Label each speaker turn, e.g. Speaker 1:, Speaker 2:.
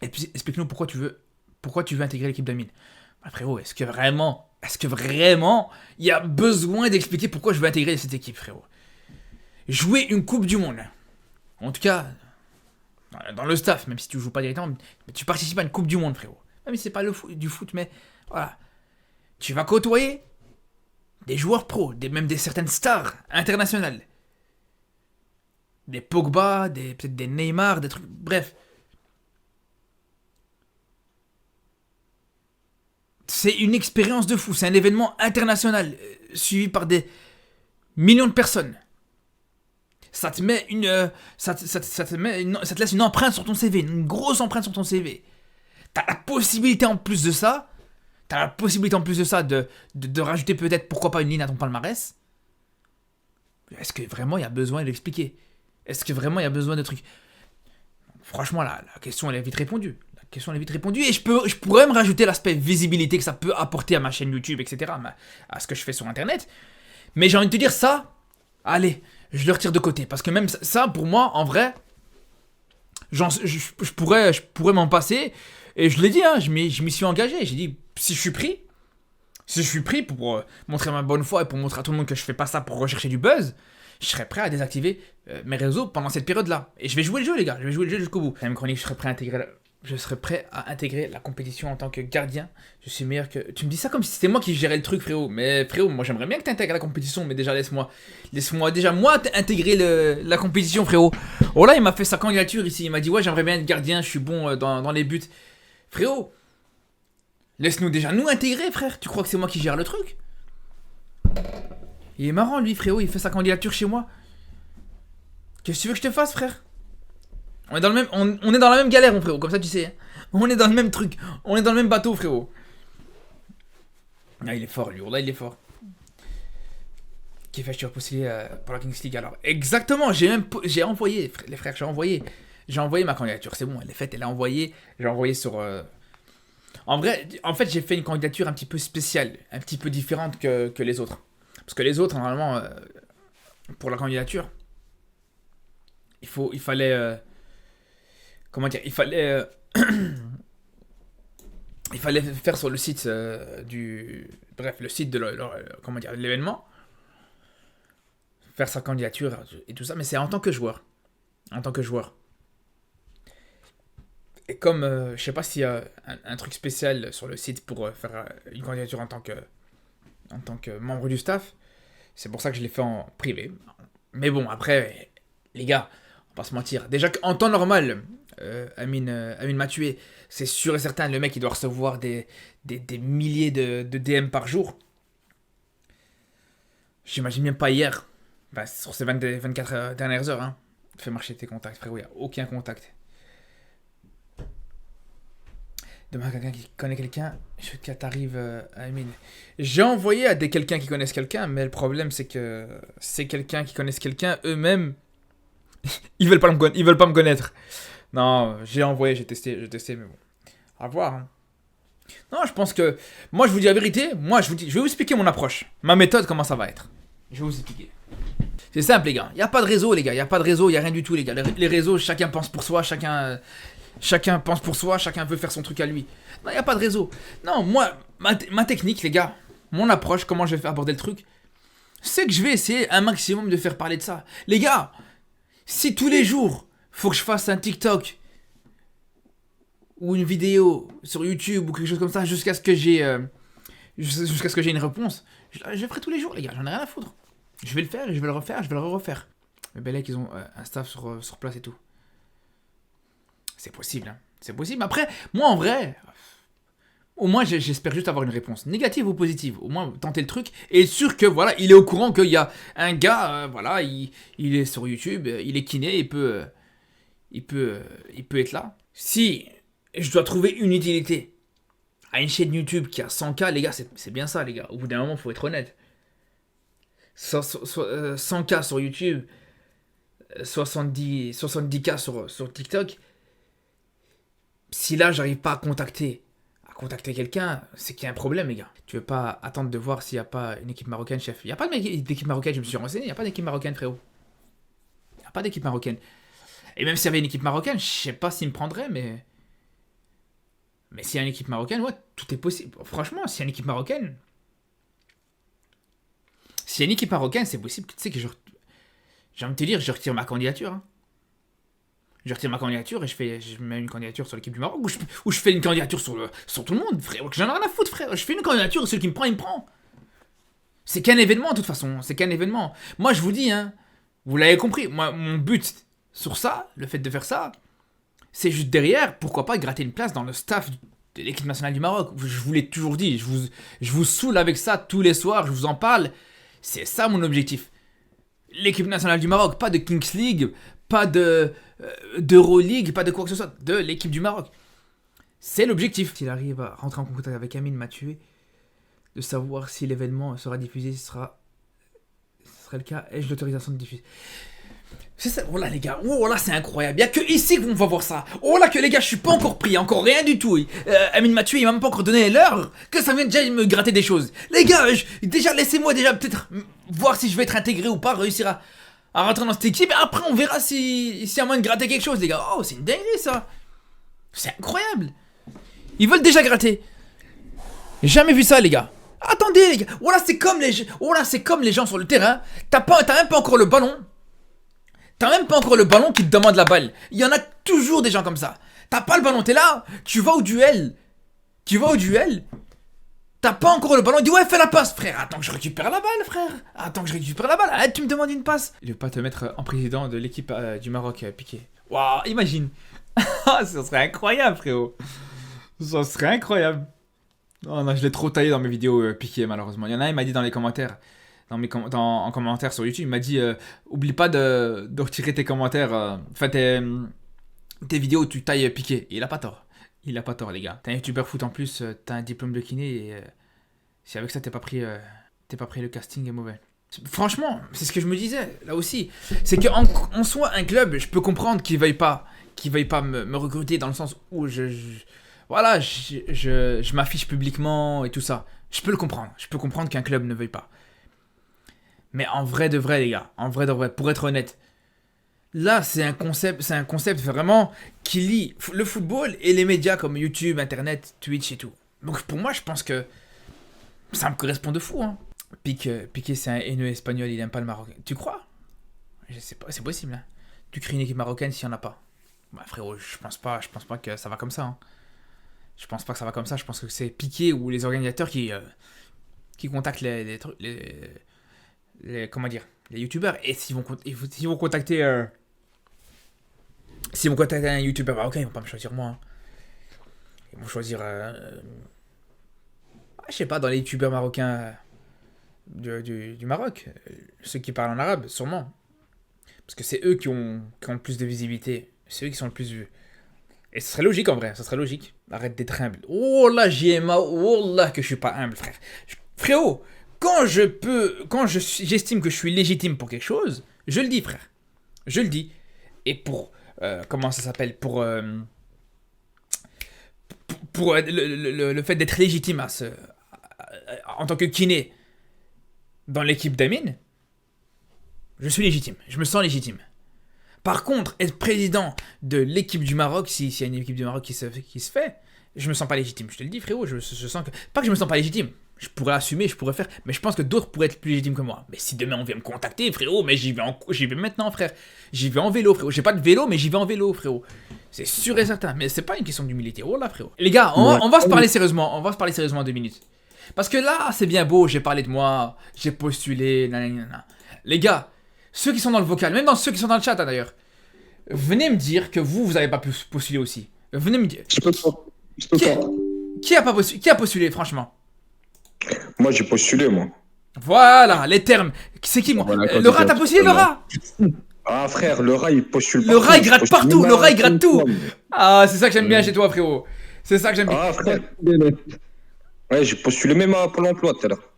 Speaker 1: Et puis explique-nous pourquoi tu veux intégrer l'équipe d'Amine. Bah, frérot, est-ce que vraiment, il y a besoin d'expliquer pourquoi je veux intégrer cette équipe, frérot? Jouer une Coupe du Monde. En tout cas, dans le staff, même si tu joues pas directement, mais tu participes à une Coupe du Monde, frérot. Même si c'est pas du foot, mais voilà. Tu vas côtoyer des joueurs pros, même des certaines stars internationales. Des Pogba, peut-être des Neymar, des trucs. Bref. C'est une expérience de fou, c'est un événement international, suivi par des millions de personnes. Ça te met ça te laisse une empreinte sur ton CV, une grosse empreinte sur ton CV. T'as la possibilité en plus de ça, de rajouter peut-être, pourquoi pas, une ligne à ton palmarès. Est-ce que vraiment il y a besoin de l'expliquer? Est-ce que vraiment il y a besoin de trucs? Franchement, la question elle est vite répondue. Et je pourrais me rajouter l'aspect visibilité que ça peut apporter à ma chaîne YouTube, etc., à ce que je fais sur Internet. Mais j'ai envie de te dire ça, allez, je le retire de côté. Parce que même ça, pour moi, en vrai, je pourrais m'en passer. Et je l'ai dit, hein, je m'y suis engagé. J'ai dit, si je suis pris pour montrer ma bonne foi et pour montrer à tout le monde que je fais pas ça pour rechercher du buzz, je serais prêt à désactiver mes réseaux pendant cette période-là. Et je vais jouer le jeu, les gars. Je vais jouer le jeu jusqu'au bout. Même chronique, je serais prêt à intégrer la compétition en tant que gardien. Je suis meilleur que... Tu me dis ça comme si c'était moi qui gérais le truc, frérot. Mais frérot, moi j'aimerais bien que tu intègres la compétition, mais déjà laisse-moi déjà moi intégrer la compétition, frérot. Oh là, il m'a fait sa candidature ici. Il m'a dit, ouais, j'aimerais bien être gardien, je suis bon dans les buts. Frérot, laisse-nous déjà nous intégrer, frère. Tu crois que c'est moi qui gère le truc? Il est marrant, lui, frérot, il fait sa candidature chez moi. Qu'est-ce que tu veux que je te fasse, frère? On est dans la même galère, mon frérot, comme ça tu sais. On est dans le même truc. On est dans le même bateau, frérot. Ah, il est fort, lui. Là, il est fort. Qui fait que tu vas postuler pour la Kings League alors? Exactement, j'ai envoyé, les frères, j'ai envoyé ma candidature. C'est bon, elle est faite, elle est envoyée. J'ai envoyé sur. En vrai, en fait, j'ai fait une candidature un petit peu spéciale, un petit peu différente que les autres. Parce que les autres, normalement, pour la candidature, il fallait. Comment dire? Il fallait faire sur le site bref, le site de comment dire, l'événement, faire sa candidature et tout ça, mais c'est en tant que joueur. En tant que joueur. Et comme je sais pas s'il y a un truc spécial sur le site pour faire une candidature en tant que membre du staff, c'est pour ça que je l'ai fait en privé. Mais bon, après, les gars, on va pas se mentir. Déjà qu'en temps normal, Amine m'a tué. C'est sûr et certain, le mec il doit recevoir des milliers de DM par jour. J'imagine même pas hier. Bah, sur ces 24 dernières heures, hein. Fais marcher tes contacts, frérot, il n'y a aucun contact. Demain, quelqu'un qui connaît quelqu'un, je t'arrive à Amine. J'ai envoyé à quelqu'un qui connaisse quelqu'un, mais le problème c'est que c'est quelqu'un qui connaisse quelqu'un, eux-mêmes, ils veulent pas me connaître. Non, j'ai envoyé, j'ai testé, mais bon. À voir, hein. Non, je pense que... Moi, je vous dis la vérité. Moi, je vais vous expliquer mon approche. Ma méthode, comment ça va être. Je vais vous expliquer. C'est simple, les gars. Il n'y a pas de réseau, les gars. Il n'y a pas de réseau, il n'y a rien du tout, les gars. Les réseaux, chacun pense pour soi, chacun pense pour soi, chacun veut faire son truc à lui. Non, il n'y a pas de réseau. Non, moi, ma technique, les gars, mon approche, comment je vais faire aborder le truc, c'est que je vais essayer un maximum de faire parler de ça. Les gars, si tous les jours, faut que je fasse un TikTok ou une vidéo sur YouTube ou quelque chose comme ça jusqu'à ce que j'ai une réponse, je ferai tous les jours, les gars, j'en ai rien à foutre. Je vais le faire et je vais le refaire, je vais le refaire. Mais ben là qu'ils ont un staff sur place et tout. C'est possible, hein. C'est possible. Après, moi en vrai, au moins j'espère juste avoir une réponse, négative ou positive. Au moins tenter le truc et être sûr que voilà, il est au courant qu'il y a un gars, voilà, il est sur YouTube, il est kiné, il peut être là. Si je dois trouver une utilité à une chaîne YouTube qui a 100K, les gars, c'est bien ça, les gars. Au bout d'un moment, faut être honnête. 100K sur YouTube, 70K sur TikTok. Si là, j'arrive pas à contacter quelqu'un, c'est qu'il y a un problème, les gars. Tu veux pas attendre de voir s'il y a pas une équipe marocaine, chef? Il y a pas d'équipe marocaine, je me suis renseigné. Il y a pas d'équipe marocaine, frérot. Il y a pas d'équipe marocaine. Et même s'il y avait une équipe marocaine, je sais pas s'ils me prendraient, mais Mais s'il y a une équipe marocaine, ouais, tout est possible. Franchement, s'il y a une équipe marocaine... S'il y a une équipe marocaine, c'est possible. Tu sais que j'ai envie de te dire, je retire ma candidature. Hein. Je retire ma candidature et je mets une candidature sur l'équipe du Maroc ou je fais une candidature sur tout le monde, frère. J'en ai rien à foutre, frère. Je fais une candidature et celui qui me prend, il me prend. C'est qu'un événement, de toute façon. C'est qu'un événement. Moi, je vous dis, hein, vous l'avez compris. Moi, mon but sur ça, le fait de faire ça, c'est juste derrière, pourquoi pas gratter une place dans le staff de l'équipe nationale du Maroc. Je vous l'ai toujours dit. Je vous saoule avec ça tous les soirs. Je vous en parle. C'est ça mon objectif. L'équipe nationale du Maroc, pas de Kings League, pas d'Euroleague, pas de quoi que ce soit, de l'équipe du Maroc. C'est l'objectif. S'il arrive à rentrer en contact avec Amine Mathieu, de savoir si l'événement sera diffusé, ce sera le cas. Ai-je l'autorisation de diffuser? C'est ça. Oh là les gars, oh là c'est incroyable. Il n'y a que ici qu'on va voir ça. Oh là que les gars, je suis pas encore pris, encore rien du tout. Amine Mathieu, il m'a même pas encore donné l'heure que ça vient déjà me gratter des choses. Les gars, déjà laissez-moi déjà peut-être voir si je vais être intégré ou pas, réussir à rentrer dans cette équipe. Et après on verra s'il y a moyen de gratter quelque chose les gars. Oh c'est une dinguerie ça. C'est incroyable. Ils veulent déjà gratter. J'ai jamais vu ça les gars. Attendez les gars. Oh là c'est comme les gens sur le terrain. T'as même pas encore le ballon. T'as même pas encore le ballon qui te demande la balle. Il y en a toujours des gens comme ça. T'as pas le ballon, t'es là, tu vas au duel. T'as pas encore le ballon, il dit ouais fais la passe frère. Attends que je récupère la balle frère. Arrête, tu me demandes une passe. Il veut pas te mettre en président de l'équipe du Maroc, Piqué. Waouh, imagine. Ça serait incroyable frérot. Ça serait incroyable. Oh non, je l'ai trop taillé dans mes vidéos Piqué malheureusement. Il y en a un, il m'a dit dans les commentaires. En commentaire sur YouTube, il m'a dit oublie pas de retirer tes commentaires, enfin tes vidéos où tu tailles Piqué. Et il a pas tort. Les gars. T'es un youtubeur foot en plus, t'as un diplôme de kiné et si avec ça t'es pas pris le casting est mauvais. Franchement, c'est ce que je me disais là aussi. C'est qu'en soi, un club, je peux comprendre qu'il veuille pas me recruter dans le sens où je m'affiche publiquement et tout ça. Je peux le comprendre. Je peux comprendre qu'un club ne veuille pas. Mais en vrai de vrai, les gars, pour être honnête, là, c'est un concept vraiment qui lie le football et les médias comme YouTube, Internet, Twitch et tout. Donc pour moi, je pense que ça me correspond de fou. Hein. Piqué, c'est un haineux espagnol, il aime pas le Maroc. Tu crois? Je sais pas, c'est possible. Hein. Tu crées une équipe marocaine s'il y en a pas. Bah frérot, je pense pas que ça va comme ça. Hein. Je pense pas que ça va comme ça. Je pense que c'est Piqué ou les organisateurs qui contactent les comment dire, les youtubeurs. Et s'ils vont contacter un youtubeur marocain, ils vont pas me choisir moi. Hein. Ils vont choisir je sais pas, dans les youtubeurs marocains du Maroc, ceux qui parlent en arabe sûrement, parce que c'est eux qui ont le plus de visibilité, c'est eux qui sont le plus vus. Et ce serait logique en vrai, ça serait logique. Arrête d'être humble. Oh là oh là que je suis pas humble frère. Frérot, quand j'estime que je suis légitime pour quelque chose, je le dis, frère. Je le dis. Et pour, comment ça s'appelle, pour le fait d'être légitime en tant que kiné dans l'équipe d'Amine, je suis légitime. Je me sens légitime. Par contre, être président de l'équipe du Maroc, s'il y a une équipe du Maroc qui se fait, je me sens pas légitime. Je te le dis, frérot, je sens que... Pas que je me sens pas légitime. Je pourrais assumer, je pourrais faire, mais je pense que d'autres pourraient être plus légitimes que moi. Mais si demain on vient me contacter, frérot, mais j'y vais maintenant, frère. J'y vais en vélo, frérot. J'ai pas de vélo, mais j'y vais en vélo, frérot. C'est sûr et certain. Mais c'est pas une question d'humilité. Oh là, frérot. Les gars, on va se parler sérieusement. On va se parler sérieusement 2 minutes. Parce que là, c'est bien beau, j'ai parlé de moi, j'ai postulé, nanana. Les gars, ceux qui sont dans le vocal, même dans ceux qui sont dans le chat hein, d'ailleurs, venez me dire que vous avez pas pu postuler aussi. Venez me dire.
Speaker 2: Je peux pas.
Speaker 1: Qui a postulé, franchement?
Speaker 2: Moi, j'ai postulé, moi.
Speaker 1: Voilà, les termes. C'est qui, moi?
Speaker 2: Voilà,
Speaker 1: Laura, t'as postulé, Laura?
Speaker 2: Ah, frère, le rat, il postule
Speaker 1: Le rat, il gratte partout, le rat, il gratte tout. Ah, c'est ça que j'aime bien chez toi, frérot. C'est ça que j'aime bien.
Speaker 2: Ah, frère. Ouais, j'ai postulé même à Pôle emploi tout à l'heure.